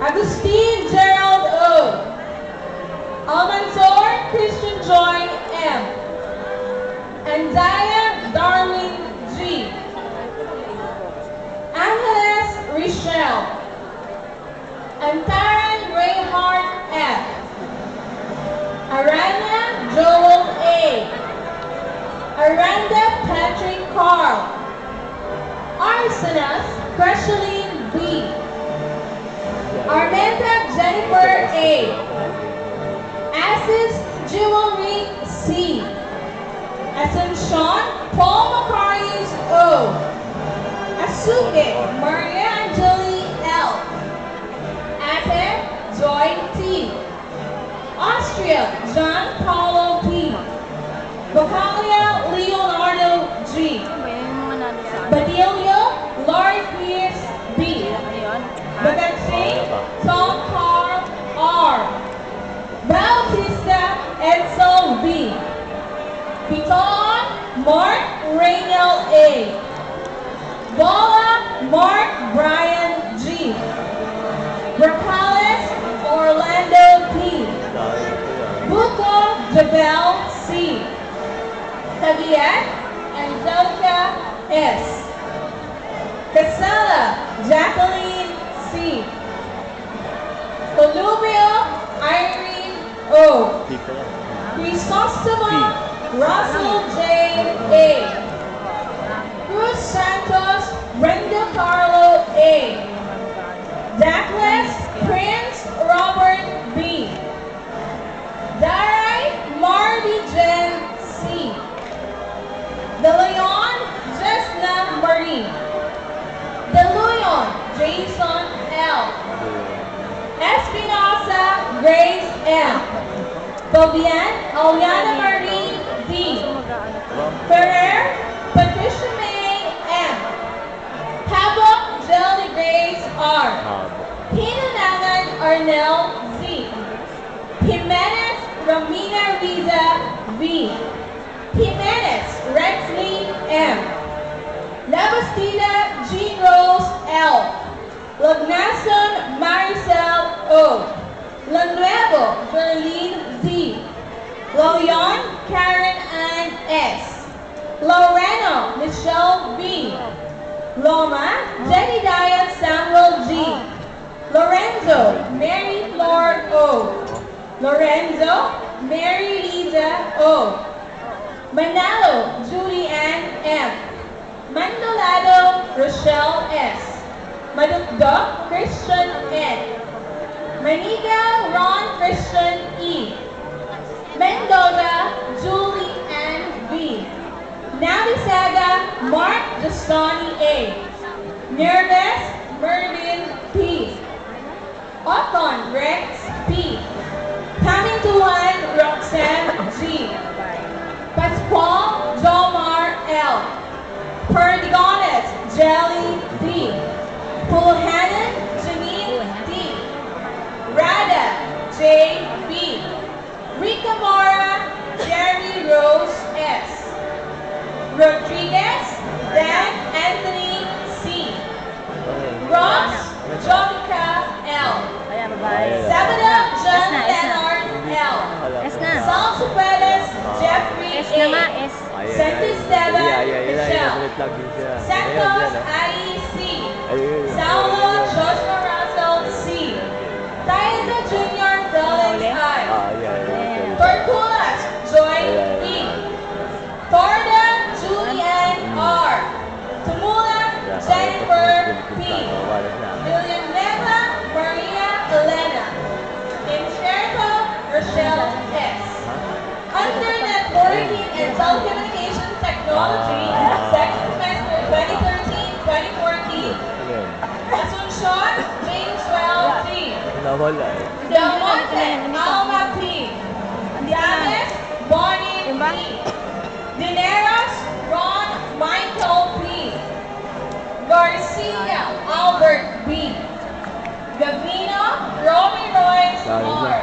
Agustin Gerald O. Almanzor Christian Joy M. Andaya Darwin G. Angeles Richelle. Antaran Reinhardt F. Aranya Joel A. Aranda Patrick Carl. Arsenas Cresceline B. Armenta Jennifer A. Assis Jewelry C. Asuncion Paul Macarius O. Asuke Maria Angeli L. Ate Joy T. Austria John Paulo P. Bacalia Leonardo G. Badilio Laurie Pierce B. Bagatsing Tom Carl R. Bautista Edsel B. Piton Mark Raynel A. Bola Mark Brian G. Bracales Orlando P. Buko Jabel C. Javier Angelica S. Casella Jacqueline C. Colubio Irene O. Crisostoma Russell J. A. Cruz Santos Brenda Carlo A. Douglas Prince Robert B. Daray Marty Jen C. De Leon Jesna Marie. De Leon Jason L. Espinosa Grace M. Bobian Aliana Marie D. Ferrer Patricia May M. Habok Jelly Grace R. Hinanangan Arnel Z. Jimenez Romina Riza V. Jimenez Rexley M. Labastida Jean Rose L. Lagnason Maricel O. Lanuevo Berlin Z. Loyon Karen Ann S. Loreno Michelle B. Loma Jedediah Samuel G. Lorenzo Mary Flor O. Lorenzo Mary Liza O. Manalo Julie Ann M. Mandolado Rochelle S. Madukdok Christian N. Maniga Ron Christian E. Mendoza Julie Ann B. Nalisaga Mark Justani A. Nerves Mervin P. Othon Rex P. Kamintuan Roxanne G. Pascual Jomar L. Perdigones Jelly D. Pulhanan Janine D. Rada J. B. Rika Mora Jerry Rose S. Rodriguez Dan Anthony C. Ross Jonica L. Sabada John Leonard L. Salso Perez Jeffrey A. Santos Stella Michelle. Santos Ali C. Saulo Joshua Russell C. Taida Jr. Felix I. Tortulas Joy E. Torda Julian R. Tumula Jennifer P. Villanueva Maria Elena. Incerto Rochelle S. Under Networking and Telecommunications Technology, second semester 2013-2014. Asuncion Jameswell T. Del Monte Alma P. Danes Bonnie P. Dineros Ron Michael P. Garcia Albert B. Gavino Romy Royce R.